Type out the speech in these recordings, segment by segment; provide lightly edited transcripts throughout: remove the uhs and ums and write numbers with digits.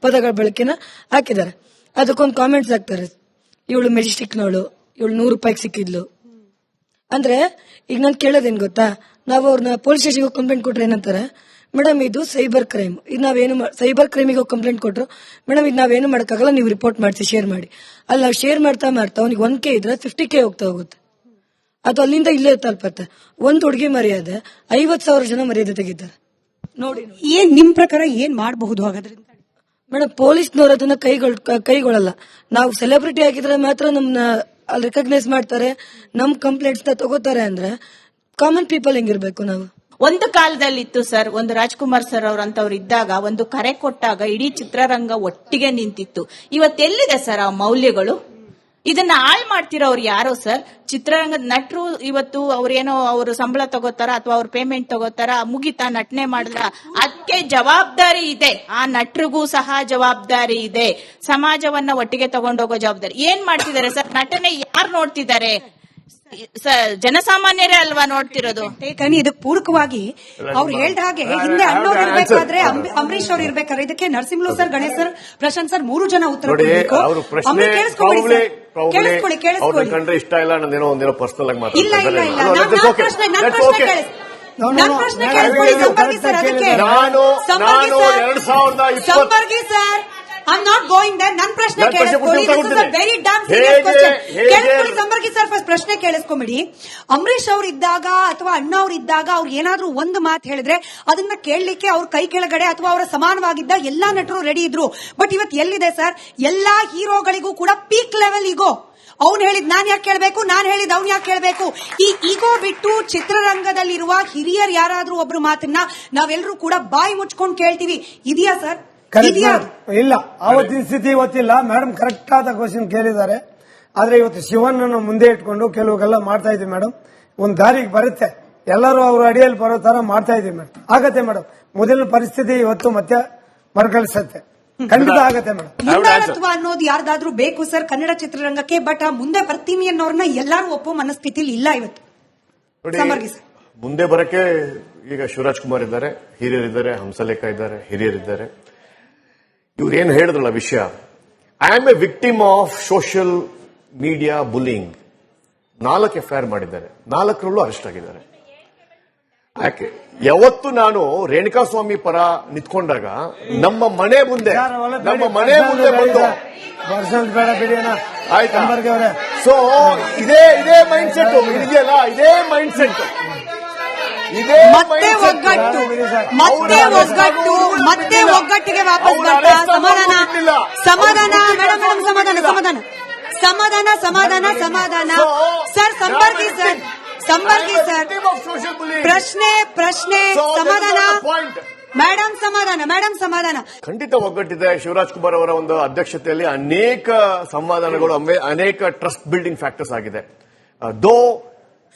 ಪದಗಳ ಬಳಕೆನ ಹಾಕಿದ್ದಾರೆ. ಅದಕ್ಕೊಂದು ಕಾಮೆಂಟ್ಸ್ ಹಾಕ್ತಾರೆ, ಇವಳು ಮೆಜೆಸ್ಟಿಕ್ನವಳು, ಇವಳು 100 ರೂಪಾಯಿಗೆ ಸಿಕ್ಕಿದ್ಲು ಅಂದ್ರೆ. ಈಗ ನಾನು ಕೇಳೋದೇನ್ ಗೊತ್ತಾ, ನಾವು ಅವ್ರನ್ನ ಪೊಲೀಸ್ ಸ್ಟೇಷನ್ಗೆ ಕಂಪ್ಲೇಂಟ್ ಕೊಟ್ರೆ ಏನಂತಾರೆ, ಮೇಡಮ್ ಇದು ಸೈಬರ್ ಕ್ರೈಮ್, ಇದು ನಾವೇನು ಸೈಬರ್ ಕ್ರೈಮಿಗೆ ಹೋಗಿ ಕಂಪ್ಲೇಂಟ್ ಕೊಟ್ರು, ಮೇಡಮ್ ಇದು ನಾವೇನು ಮಾಡಕ್ಕಾಗಲ್ಲ, ನೀವು ರಿಪೋರ್ಟ್ ಮಾಡಿಸಿ ಶೇರ್ ಮಾಡಿ. ಅಲ್ಲ ನಾವು ಶೇರ್ ಮಾಡ್ತಾ ಅವ್ನಿಗೆ 1K ಇದ್ರೆ 50K ಹೋಗುತ್ತೆ. ಅದು ಅಲ್ಲಿಂದ ಇಲ್ಲೇ ತಲುಪತ್ತೆ. ಒಂದು ಹುಡುಗಿ ಮರ್ಯಾದೆ 50,000 ಜನ ಮರ್ಯಾದೆ ತೆಗಿತಾರೆ ನೋಡಿ. ಏನ್ ನಿಮ್ ಪ್ರಕಾರ ಏನ್ ಮಾಡಬಹುದು ಹಾಗಾದ್ರೆ ಮೇಡಮ್? ಪೊಲೀಸ್ನವ್ರು ಅದನ್ನ ಕೈಗೊಳ್ಳಲ್ಲ. ನಾವು ಸೆಲೆಬ್ರಿಟಿ ಆಗಿದ್ರೆ ಮಾತ್ರ ನಮ್ನ ಅಲ್ಲಿ ರೆಕಗ್ನೈಸ್ ಮಾಡ್ತಾರೆ, ನಮ್ ಕಂಪ್ಲೇಂಟ್ಸ್ ತಗೋತಾರೆ. ಅಂದ್ರೆ ಕಾಮನ್ ಪೀಪಲ್ ಹೆಂಗಿರ್ಬೇಕು ನಾವು? ಒಂದು ಕಾಲದಲ್ಲಿತ್ತು ಸರ್, ಒಂದು ರಾಜ್ಕುಮಾರ್ ಸರ್ ಅವ್ರಂತವ್ರು ಇದ್ದಾಗ ಒಂದು ಕರೆ ಕೊಟ್ಟಾಗ ಇಡೀ ಚಿತ್ರರಂಗ ಒಟ್ಟಿಗೆ ನಿಂತಿತ್ತು. ಇವತ್ತೆಲ್ಲಿದೆ ಸರ್ ಆ ಮೌಲ್ಯಗಳು? ಇದನ್ನ ಹಾಳು ಮಾಡ್ತಿರೋರು ಯಾರೋ ಸರ್? ಚಿತ್ರರಂಗದ ನಟರು ಇವತ್ತು ಅವ್ರೇನೋ ಅವರು ಸಂಬಳ ತಗೋತಾರ ಅಥವಾ ಅವ್ರ ಪೇಮೆಂಟ್ ತಗೋತಾರ, ಮುಗಿತಾ ನಟನೆ ಮಾಡಿದ್ರ, ಅದಕ್ಕೆ ಜವಾಬ್ದಾರಿ ಇದೆ. ಆ ನಟರಿಗೂ ಸಹ ಜವಾಬ್ದಾರಿ ಇದೆ, ಸಮಾಜವನ್ನ ಒಟ್ಟಿಗೆ ತಗೊಂಡೋಗೋ ಜವಾಬ್ದಾರಿ. ಏನ್ ಮಾಡ್ತಿದ್ದಾರೆ ಸರ್? ನಟನೆ ಯಾರು ನೋಡ್ತಿದ್ದಾರೆ? ಜನಸಾಮಾನ್ಯರೇ ಅಲ್ವಾ ನೋಡ್ತಿರೋದು? ಇದಕ್ಕೆ ಪೂರಕವಾಗಿ ಅವ್ರು ಹೇಳ್ದ ಹಾಗೆ ಹಿಂದೆ ಅಣ್ಣವ್ರು ಇರ್ಬೇಕಾದ್ರೆ ಅಂಬರೀಶ್ ಅವ್ರು ಇರ್ಬೇಕಾದ್ರೆ ಇದಕ್ಕೆ Narasimhalu sir, Ganesh sir, Prashanth sir 3 ಜನ ಉತ್ತರ ಕೊಡಬೇಕು. ಕೇಳಿಸ್ಕೊಳ್ಳಿ. ಇಷ್ಟ ಇಲ್ಲ ನಂದೇನೋ ಒಂದೇನೋ ಪರ್ಸನಲ್ ಆಗಿ ಮಾತಾಡ್ತಾರೆ. ನನ್ನ ಪ್ರಶ್ನೆ ಕೇಳಿಸ್ಕೊಳ್ಳಿ ಸಂಪರ್ಗಿ ಸರ್. ಅದಕ್ಕೆ ಸಂಪರ್ಗಿ sir, I'm not going there. ನನ್ನ ಪ್ರಶ್ನೆ ಕೇಳಿಸ್ಕೊಳ್ಳಿ. This is a very damn serious question. ಕೇಳಿಸ್ಕೊಳ್ಳಿ ಸಂಪರ್ಗಿ ಸರ್, ಫಸ್ಟ್ ಪ್ರಶ್ನೆ ಕೇಳಿಸ್ಕೊಂಬಿಡಿ. ಅಂಬರೀಶ್ ಅವ್ರು ಇದ್ದಾಗ ಅಥವಾ ಅಣ್ಣ ಅವ್ರು ಇದ್ದಾಗ ಅವ್ರು ಏನಾದ್ರೂ ಒಂದು ಮಾತು ಹೇಳಿದ್ರೆ ಅದನ್ನ ಕೇಳಲಿಕ್ಕೆ ಅವ್ರ ಕೈ ಕೆಳಗಡೆ ಅಥವಾ ಅವರ ಸಮಾನವಾಗಿದ್ದ ಎಲ್ಲಾ ನಟರು ರೆಡಿ ಇದ್ರು. ಬಟ್ ಇವತ್ತು ಎಲ್ಲಿದೆ ಸರ್? ಎಲ್ಲಾ ಹೀರೋಗಳಿಗೂ ಕೂಡ ಪೀಕ್ ಲೆವೆಲ್ ಈಗೋ. ಅವ್ನು ಹೇಳಿದ್ ನಾನ್ ಯಾಕೆ ಕೇಳಬೇಕು, ನಾನ್ ಹೇಳಿದ್ ಅವ್ನು ಯಾಕೆ ಕೇಳಬೇಕು? ಈ ಈಗೋ ಬಿಟ್ಟು ಚಿತ್ರರಂಗದಲ್ಲಿರುವ ಹಿರಿಯರ್ ಯಾರಾದ್ರೂ ಒಬ್ರು ಮಾತನ್ನ ನಾವೆಲ್ಲರೂ ಕೂಡ ಬಾಯಿ ಮುಚ್ಕೊಂಡು ಕೇಳ್ತೀವಿ. ಇದೆಯಾ ಸರ್? ಇಲ್ಲ, ಆವತ್ತಿನ ಸ್ಥಿತಿ ಇವತ್ತಿಲ್ಲ. ಮೇಡಮ್ ಕರೆಕ್ಟ್ ಆದ ಕ್ವಶನ್ ಕೇಳಿದ್ದಾರೆ. ಆದ್ರೆ ಇವತ್ತು ಶಿವಣ್ಣನ ಮುಂದೆ ಇಟ್ಕೊಂಡು ಕೆಲವೆಲ್ಲ ಮಾಡ್ತಾ ಇದೀವಿ ಮೇಡಮ್. ಒಂದ್ ದಾರಿಗೆ ಬರುತ್ತೆ, ಎಲ್ಲರೂ ಅವ್ರ ಅಡಿಯಲ್ಲಿ ಬರೋ ತರ ಮಾಡ್ತಾ ಇದೀವಿ ಮೇಡಮ್. ಆಗತ್ತೆ ಮೇಡಮ್. ಮೊದಲಿನ ಪರಿಸ್ಥಿತಿ ಇವತ್ತು ಮತ್ತೆ ಮರುಕಳಿಸುತ್ತೆ, ಖಂಡಿತ ಆಗತ್ತೆ ಮೇಡಮ್. ಮುಂದಾಳತ್ವ ಅನ್ನೋದು ಯಾರ್ದಾದ್ರೂ ಬೇಕು ಸರ್ ಕನ್ನಡ ಚಿತ್ರರಂಗಕ್ಕೆ. ಬಟ್ ಆ ಮುಂದೆ ಬರ್ತೀನಿ ಅನ್ನೋರ್ನ ಎಲ್ಲಾರು ಒಪ್ಪೋ ಮನಸ್ಥಿತಿಲಿ ಇಲ್ಲ ಇವತ್ತು. ಮುಂದೆ ಬರಕ್ಕೆ ಈಗ ಶಿವರಾಜ್ ಕುಮಾರ್ ಇದ್ದಾರೆ, ಹಿರಿಯರಿದ್ದಾರೆ, ಹಂಸಲೇಖ ಇದ್ದಾರೆ, ಹಿರಿಯರಿದ್ದಾರೆ. ಇವ್ರೇನು ಹೇಳಿದ್ರಲ್ಲ ವಿಷಯ, I am A victim of social media bullying. 4 FIR ಮಾಡಿದ್ದಾರೆ, 4ರಲ್ಲೂ ಅರೆಸ್ಟ್ ಆಗಿದ್ದಾರೆ. ಯಾಕೆ? ಯಾವತ್ತು ನಾನು ರೇಣುಕಾಸ್ವಾಮಿ ಪರ ನಿಂತ್ಕೊಂಡಾಗ ನಮ್ಮ ಮನೆ ಮುಂದೆ ಬಂದು ಆಯ್ತಾ, ಸೊ ಇದೇ ಮೈಂಡ್ ಸೆಟ್ ಇದೆಯಲ್ಲ, ಇದೇ ಮೈಂಡ್ ಸೆಟ್, ಮತ್ತೆ ಒಗ್ಗಟ್ಟಿಗೆ ವಾಪಸ್ ಬರ್ತಾ ಸಮಾಧಾನ. ಸರ್ ಸಂಪರ್ಗಿ ಸರ್ ಪ್ರಶ್ನೆ ಸಮಾಧಾನ. ಮೇಡಮ್ ಸಮಾಧಾನ. ಖಂಡಿತ ಒಗ್ಗಟ್ಟಿದೆ. ಶಿವರಾಜ್ ಕುಮಾರ್ ಅವರ ಒಂದು ಅಧ್ಯಕ್ಷತೆಯಲ್ಲಿ ಅನೇಕ ಸಂವಾದಗಳು, ಅನೇಕ ಟ್ರಸ್ಟ್ ಬಿಲ್ಡಿಂಗ್ ಫ್ಯಾಕ್ಟರ್ಸ್ ಆಗಿದೆ.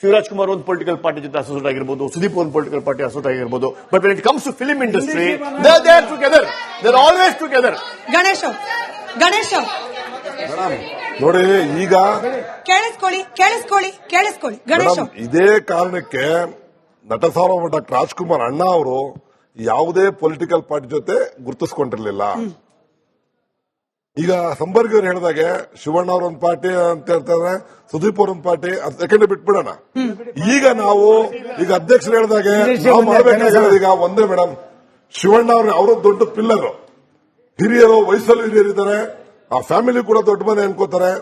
ಶಿವರಾಜ್ ಕುಮಾರ್ ಒಂದು ಪೊಲಿಟಿಕಲ್ ಪಾರ್ಟಿ ಜೊತೆ ಅಸೋಸಿಯೇಟ್ ಆಗಿರ್ಬೋದು, ಸುದೀಪ್ ಒಂದು ಪೊಲಿಟಿಕಲ್ ಪಾರ್ಟಿ ಅಸೋಸಿಯೇಟ್ ಆಗಿರ್ಬೋದು. But when it comes to film industry, they are together, they are always together. Ganesh ನೋಡಿ, ಈಗ ಕೇಳಿಸ್ಕೊಳ್ಳಿ ಗಣೇಶ್, ಇದೇ ಕಾರಣಕ್ಕೆ ನಟ ಸಾರ್ವಭೌಮ ಡಾಕ್ಟರ್ ರಾಜ್ಕುಮಾರ್ ಅಣ್ಣ ಅವರು ಯಾವುದೇ ಪೊಲಿಟಿಕಲ್ ಪಾರ್ಟಿ ಜೊತೆ ಗುರುತಿಸ್ಕೊಂಡಿರ್ಲಿಲ್ಲ. ಈಗ ಸಂಪರ್ಗಿ ಅವರು ಹೇಳಿದಾಗೆ ಶಿವಣ್ಣ ಅವ್ರ ಒಂದು ಪಾರ್ಟಿ ಅಂತ ಹೇಳ್ತಾರೆ, ಸುದೀಪ್ ಅವ್ರ ಒಂದು ಪಾರ್ಟಿ, ಸೆಕೆಂಡ್ ಬಿಟ್ಬಿಡೋಣ. ಈಗ ನಾವು ಈಗ ಅಧ್ಯಕ್ಷರು ಹೇಳಿದಾಗೆ ನಾವು ಮಾಡಬೇಕಾಗಿರೋದು ಈಗ ಒಂದೇ ಮೇಡಮ್, ಶಿವಣ್ಣ ಅವರು ದೊಡ್ಡ ಪಿಲ್ಲರ್, ಹಿರಿಯರು, ವಯಸ್ಸಲ್ಲಿ ಹಿರಿಯರಿದ್ದಾರೆ, ಆ ಫ್ಯಾಮಿಲಿ ಕೂಡ ದೊಡ್ಡ ಮನೆ ಅನ್ಕೋತಾರೆ.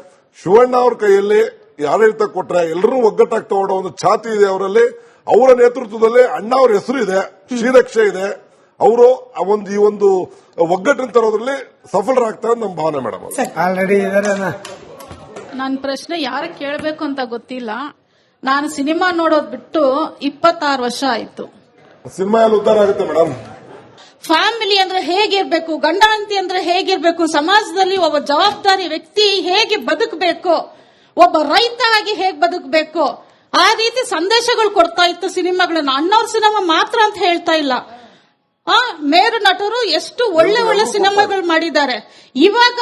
ಶಿವಣ್ಣ ಅವ್ರ ಕೈಯಲ್ಲಿ ಆಡಳಿತ ಕೊಟ್ರೆ ಎಲ್ಲರೂ ಒಗ್ಗಟ್ಟಾಗಿ ತಗೊಂಡ ಒಂದು ಛಾತಿ ಇದೆ ಅವರಲ್ಲಿ. ಅವರ ನೇತೃತ್ವದಲ್ಲಿ ಅಣ್ಣ ಅವ್ರ ಹೆಸರು ಇದೆ, ಶ್ರೀರಕ್ಷೆ ಇದೆ. ಅವರು ಈ ಒಂದು ಒಗ್ಗಟ್ಟಿನ ತರೋದ್ರಲ್ಲಿ ಸಫಲರಾಗ್ತಾರೆ ನಮ್ಮ ಭಾವನೆ ಮೇಡಮ್. ನನ್ನ ಪ್ರಶ್ನೆ ಯಾರು ಕೇಳಬೇಕು ಅಂತ ಗೊತ್ತಿಲ್ಲ. ನಾನು ಸಿನಿಮಾ ನೋಡೋದ್ ಬಿಟ್ಟು 26 ವರ್ಷ ಆಯ್ತು. ಸಿನಿಮಾ ಎಲ್ಲ ಉದ್ಧಾರ ಆಗುತ್ತೆ ಮೇಡಮ್. ಫ್ಯಾಮಿಲಿ ಅಂದ್ರೆ ಹೇಗಿರ್ಬೇಕು, ಗಂಡ ಹೆಂಡತಿ ಅಂದ್ರೆ ಹೇಗಿರ್ಬೇಕು, ಸಮಾಜದಲ್ಲಿ ಒಬ್ಬ ಜವಾಬ್ದಾರಿ ವ್ಯಕ್ತಿ ಹೇಗೆ ಬದುಕಬೇಕು, ಒಬ್ಬ ರೈತ ಆಗಿ ಹೇಗೆ ಬದುಕಬೇಕು, ಆ ರೀತಿ ಸಂದೇಶಗಳು ಕೊಡ್ತಾ ಇತ್ತು ಸಿನಿಮಾಗಳನ್ನ. ಅಣ್ಣವ್ರ ಸಿನಿಮಾ ಮಾತ್ರ ಅಂತ ಹೇಳ್ತಾ ಇಲ್ಲ, ಮೇರು ನಟರು ಎಷ್ಟು ಒಳ್ಳೆ ಸಿನಿಮಾಗಳು ಮಾಡಿದ್ದಾರೆ. ಇವಾಗ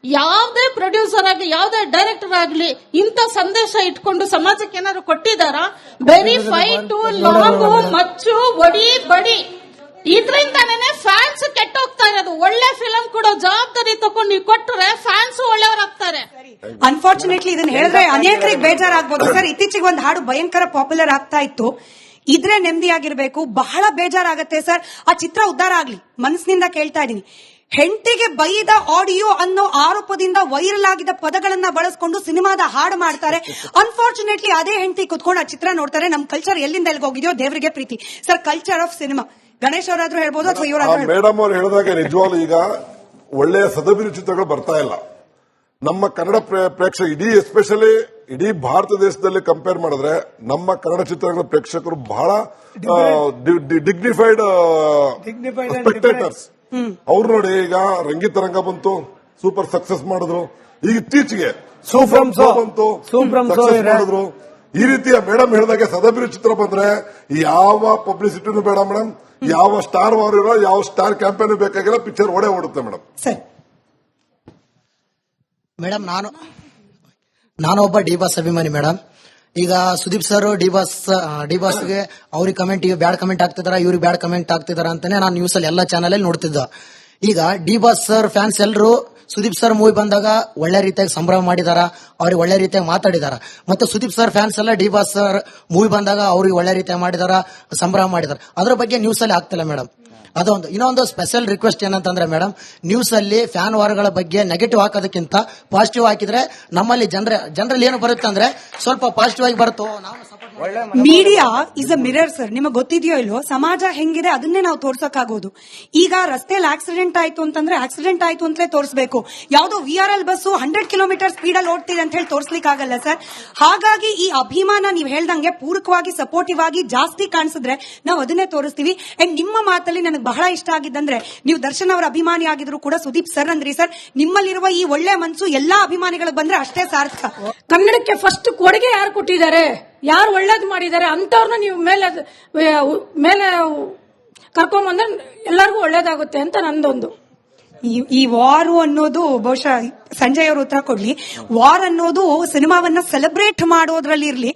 ಯಾವುದೇ ಪ್ರೊಡ್ಯೂಸರ್ ಆಗಲಿ, ಯಾವುದೇ ಡೈರೆಕ್ಟರ್ ಆಗಲಿ ಇಂಥ ಸಂದೇಶ ಇಟ್ಕೊಂಡು ಸಮಾಜಕ್ಕೆ ಏನಾದ್ರು ಕೊಟ್ಟಿದಾರ? ವೆರಿ ಫೈಟು, ಲಾಂಗು, ಮಚ್ಚು, ಒಡಿ ಬಡಿ, ಇದ್ರಿಂದಾನೇ ಫ್ಯಾನ್ಸ್ ಕೆಟ್ಟೋಗ್ತಾ ಇರೋದು. ಒಳ್ಳೆ ಫಿಲಂ ಕೊಡೋ ಜವಾಬ್ದಾರಿ ತಗೊಂಡು ನೀವು ಕೊಟ್ಟರೆ ಫ್ಯಾನ್ಸ್ ಒಳ್ಳೆಯವರಾಗ್ತಾರೆ. ಅನ್ಫಾರ್ಚುನೇಟ್ಲಿ ಇದನ್ನ ಹೇಳಿದ್ರೆ ಅನೇಕರಿಗೆ ಬೇಜಾರಾಗ್ಬೋದು ಸರ್. ಇತ್ತೀಚೆಗೆ ಒಂದು ಹಾಡು ಭಯಂಕರ ಪಾಪ್ಯುಲರ್ ಆಗ್ತಾ ಇತ್ತು, ಇದ್ರೆ ನೆಮ್ಮದಿಯಾಗಿರ್ಬೇಕು. ಬಹಳ ಬೇಜಾರಾಗತ್ತೆ ಸರ್. ಆ ಚಿತ್ರ ಉದ್ಧಾರ ಆಗ್ಲಿ, ಮನಸ್ಸಿನಿಂದ ಕೇಳ್ತಾ ಇದೀನಿ. ಹೆಂಡತಿಗೆ ಬೈದ ಆಡಿಯೋ ಅನ್ನೋ ಆರೋಪದಿಂದ ವೈರಲ್ ಆಗಿದ್ದ ಪದಗಳನ್ನ ಬಳಸ್ಕೊಂಡು ಸಿನಿಮಾದ ಹಾಡು ಮಾಡ್ತಾರೆ. ಅನ್ಫಾರ್ಚುನೇಟ್ಲಿ ಅದೇ ಹೆಂಡತಿ ಕುತ್ಕೊಂಡು ಆ ಚಿತ್ರ ನೋಡ್ತಾರೆ. ನಮ್ ಕಲ್ಚರ್ ಎಲ್ಲಿಂದ ಎಲ್ಲಿಗೆ ಹೋಗಿದೆಯೋ ದೇವರಿಗೆ ಪ್ರೀತಿ sir. Culture of cinema Ganesh ಅವರಾದ್ರೂ ಹೇಳ್ಬೋದು ಅಥವಾ ಇವರಾದ್ರೂ. ಮೇಡಮ್ ಅವ್ರು ಹೇಳಿದಾಗ ನಿಜವಾಗ್ಲೂ ಈಗ ಒಳ್ಳೆಯ ಸದಭಿರುಚಿ ಚಿತ್ರಗಳು ಬರ್ತಾ ಇಲ್ಲ. ನಮ್ಮ ಕನ್ನಡ ಪ್ರೇಕ್ಷಕ ಎಸ್ಪೆಷಲಿ ಇಡೀ ಭಾರತ ದೇಶದಲ್ಲಿ ಕಂಪೇರ್ ಮಾಡಿದ್ರೆ ನಮ್ಮ ಕನ್ನಡ ಚಿತ್ರಗಳ ಪ್ರೇಕ್ಷಕರು ಬಹಳ ಡಿಗ್ನಿಫೈಡ್ ಸ್ಪೆಕ್ಟೇಟರ್ಸ್. ಅವ್ರು ನೋಡಿ ಈಗ ರಂಗಿತರಂಗ ಬಂತು, ಸೂಪರ್ ಸಕ್ಸಸ್ ಮಾಡಿದ್ರು. ಈಗ ಇತ್ತೀಚೆಗೆ ಬಂತು, ಸಕ್ಸಸ್ ಮಾಡಿದ್ರು. ಈ ರೀತಿಯ ಮೇಡಮ್ ಹೇಳಿದಾಗೆ ಸದಭಿರುಚಿ ಚಿತ್ರ ಬಂದ್ರೆ ಯಾವ ಪಬ್ಲಿಸಿಟಿನೂ ಬೇಡ ಮೇಡಮ್, ಯಾವ ಸ್ಟಾರ್ ವಾರ್ ಇರೋ ಯಾವ ಸ್ಟಾರ್ ಕ್ಯಾಂಪೇನ್ ಬೇಕಾಗಿಲ್ಲ, ಪಿಕ್ಚರ್ ಓಡುತ್ತೆ ಮೇಡಮ್. ಸರ್ ಮೇಡಮ್ ನಾನು ಒಬ್ಬ ಡಿ ಬಾಸ್ ಅಭಿಮಾನಿ ಮೇಡಮ್. ಈಗ ಸುದೀಪ್ ಸರ್ ಡಿ ಬಾಸ್ಗೆ ಅವ್ರಿಗೆ ಕಮೆಂಟ್, ಈಗ ಬ್ಯಾಡ್ ಕಮೆಂಟ್ ಆಗ್ತಿದಾರ, ಇವ್ರಿಗೆ ಬ್ಯಾಡ್ ಕಮೆಂಟ್ ಆಗ್ತಿದಾರ ಅಂತಾನೆ ನಾನು ನ್ಯೂಸ್ ಅಲ್ಲಿ ಎಲ್ಲಾ ಚಾನಲ್ ಅಲ್ಲಿ ನೋಡ್ತಿದ್ದ. ಈಗ ಡಿ ಬಾಸ್ ಸರ್ ಫ್ಯಾನ್ಸ್ ಎಲ್ಲರೂ ಸುದೀಪ್ ಸರ್ ಮೂವಿ ಬಂದಾಗ ಒಳ್ಳೆ ರೀತಿಯಾಗಿ ಸಂಭ್ರಮ ಮಾಡಿದಾರ, ಅವ್ರಿಗೆ ಒಳ್ಳೆ ರೀತಿಯಾಗಿ ಮಾತಾಡಿದಾರ. ಮತ್ತೆ ಸುದೀಪ್ ಸರ್ ಫ್ಯಾನ್ಸ್ ಎಲ್ಲ ಡಿ ಬಾಸ್ ಸರ್ ಮೂವಿ ಬಂದಾಗ ಅವ್ರಿಗೆ ಒಳ್ಳೆ ರೀತಿಯಾಗಿ ಮಾಡಿದಾರ, ಸಂಭ್ರಮ ಮಾಡಿದಾರ. ಅದ್ರ ಬಗ್ಗೆ ನ್ಯೂಸ್ ಅಲ್ಲಿ ಆಗ್ತಿಲ್ಲ ಮೇಡಮ್. ಅದೊಂದು. ಇನ್ನೊಂದು ಸ್ಪೆಷಲ್ ರಿಕ್ವೆಸ್ಟ್ ಏನಂತಂದ್ರೆ ಮೇಡಮ್, ನ್ಯೂಸ್ ಅಲ್ಲಿ ಫ್ಯಾನ್ ವಾರ್ಗಳ ಬಗ್ಗೆ ನೆಗೆಟಿವ್ ಹಾಕೋದಕ್ಕಿಂತ ಪಾಸಿಟಿವ್ ಹಾಕಿದ್ರೆ ನಮ್ಮಲ್ಲಿ ಜನರಲ್ಲಿ ಏನು ಬರುತ್ತೆ ಅಂದ್ರೆ ಸ್ವಲ್ಪ ಪಾಸಿಟಿವ್ ಆಗಿ ಬರುತ್ತೋ. Media is a mirror sir. ನಿಮಗೆ ಗೊತ್ತಿದೆಯೋ ಇಲ್ವೋ, ಸಮಾಜ ಹೆಂಗಿದೆ ಅದನ್ನೇ ನಾವು ತೋರ್ಸಕ್ಕಾಗೋದು. ಈಗ ರಸ್ತೆಯಲ್ಲಿ ಆಕ್ಸಿಡೆಂಟ್ ಆಯ್ತು ಅಂತಂದ್ರೆ ಆಕ್ಸಿಡೆಂಟ್ ಆಯ್ತು ಅಂತಲೇ ತೋರಿಸಬೇಕು. ಯಾವ್ದೋ VRL ಬಸ್ಸು 100 ಕಿಲೋಮೀಟರ್ ಸ್ಪೀಡ್ ಅಲ್ಲಿ ಓಡ್ತಿದೆ ಅಂತ ಹೇಳಿ ತೋರ್ಸ್ಲಿಕ್ಕೆ ಆಗಲ್ಲ ಸರ್. ಹಾಗಾಗಿ ಈ ಅಭಿಮಾನ ನೀವು ಹೇಳ್ದಂಗೆ ಪೂರಕವಾಗಿ ಸಪೋರ್ಟಿವ್ ಆಗಿ ಜಾಸ್ತಿ ಕಾಣಿಸಿದ್ರೆ ನಾವು ಅದನ್ನೇ ತೋರಿಸ್ತೀವಿ. ಅಂಡ್ ನಿಮ್ಮ ಮಾತಲ್ಲಿ ನನಗೆ ಬಹಳ ಇಷ್ಟ ಆಗಿದ್ದಂದ್ರೆ, ನೀವು ದರ್ಶನ್ ಅವರ ಅಭಿಮಾನಿ ಆಗಿದ್ರು ಕೂಡ ಸುದೀಪ್ ಸರ್ ಅಂದ್ರಿ ಸರ್. ನಿಮ್ಮಲ್ಲಿರುವ ಈ ಒಳ್ಳೆ ಮನಸ್ಸು ಎಲ್ಲಾ ಅಭಿಮಾನಿಗಳಿಗೆ ಬಂದ್ರೆ ಅಷ್ಟೇ ಸಾರ್ಥಕ. ಕನ್ನಡಕ್ಕೆ ಫಸ್ಟ್ ಕೊಡುಗೆ ಯಾರು ಕೊಟ್ಟಿದ್ದಾರೆ, ಯಾರು ಒಳ್ಳೇದು ಮಾಡಿದ್ದಾರೆ ಅಂತವ್ರನ್ನ ನೀವು ಮೇಲೆ ಕರ್ಕೊಂಡ್ ಬಂದ್ರೆ ಎಲ್ಲರಿಗೂ ಒಳ್ಳೇದಾಗುತ್ತೆ ಅಂತ ನಂದೊಂದು. ಈ ವಾರು ಅನ್ನೋದು ಬಹುಶಃ ಸಂಜಯ್ ಅವರು ಉತ್ತರ ಕೊಡ್ಲಿ. ವಾರ್ ಅನ್ನೋದು ಸಿನಿಮಾವನ್ನ ಸೆಲೆಬ್ರೇಟ್ ಮಾಡೋದ್ರಲ್ಲಿ ಇರ್ಲಿ,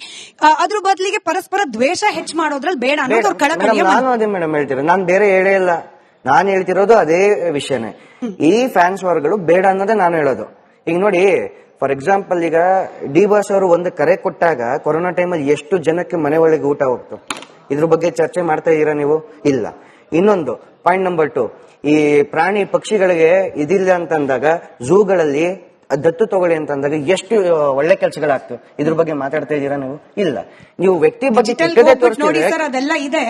ಅದ್ರ ಬದಲಿಗೆ ಪರಸ್ಪರ ದ್ವೇಷ ಹೆಚ್ಚು ಮಾಡೋದ್ರಲ್ಲಿ ಬೇಡ ಅನ್ನೋದು ಕಳಕಳಿಯ. ನಾನು ಅದೇ ಮೇಡಮ್ ಹೇಳ್ತಿರೋದು, ನಾನು ಬೇರೆ ಹೇಳೇ ಇಲ್ಲ. ನಾನು ಹೇಳ್ತಿರೋದು ಅದೇ ವಿಷಯನೇ. ಈ ಫ್ಯಾನ್ಸ್ ವಾರ್ಗಳು ಬೇಡ ಅನ್ನೋದೇ ನಾನು ಹೇಳೋದು. ಈಗ ನೋಡಿ, ಫಾರ್ ಎಕ್ಸಾಂಪಲ್ ಈಗ ಡಿ ಬಾಸ್ ಅವರು ಒಂದು ಕರೆ ಕೊಟ್ಟಾಗ ಕೊರೋನಾ ಟೈಮಲ್ಲಿ ಎಷ್ಟು ಜನಕ್ಕೆ ಮನೆ ಒಳಗೆ ಊಟ ಹೋಗ್ತು, ಇದ್ರ ಬಗ್ಗೆ ಚರ್ಚೆ ಮಾಡ್ತಾ ಇದೀರಾ ನೀವು? ಇಲ್ಲ. ಇನ್ನೊಂದು ಪಾಯಿಂಟ್ ನಂಬರ್ 2, ಈ ಪ್ರಾಣಿ ಪಕ್ಷಿಗಳಿಗೆ ಇದಿಲ್ಲ ಅಂತಂದಾಗ ಝೂಗಳಲ್ಲಿ ದತ್ತು ತಗೊಳ್ಳಿ ಅಂತಂದಾಗ ಎಷ್ಟು ಒಳ್ಳೆ ಕೆಲಸಗಳಾಗ್ತವೆ, ಇದ್ರ ಬಗ್ಗೆ ಮಾತಾಡ್ತಾ ಇದೀರಾ ನೀವು? ಇಲ್ಲ. ನೀವು ವ್ಯಕ್ತಿ ಬಗ್ಗೆ ಅದೆಲ್ಲ ಇದೆ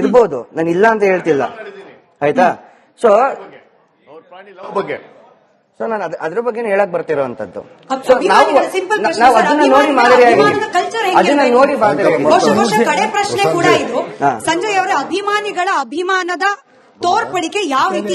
ಇರ್ಬೋದು, ನಾನು ಇಲ್ಲ ಅಂತ ಹೇಳ್ತಿಲ್ಲ, ಆಯ್ತಾ? ಸೊ ನಾನು ಅದ್ರ ಬಗ್ಗೆ ಹೇಳಕ್ ಬರ್ತಿರೋಂಥದ್ದು. ನಾವು ಅದನ್ನ ನೋಡಿ ಕಡೆ ಪ್ರಶ್ನೆ ಕೂಡ ಇದು. ಸಂಜಯ್ ಅವರ ಅಭಿಮಾನಿಗಳ ಅಭಿಮಾನದ ತೋರ್ಪಡಿಕೆ ಯಾವ ರೀತಿ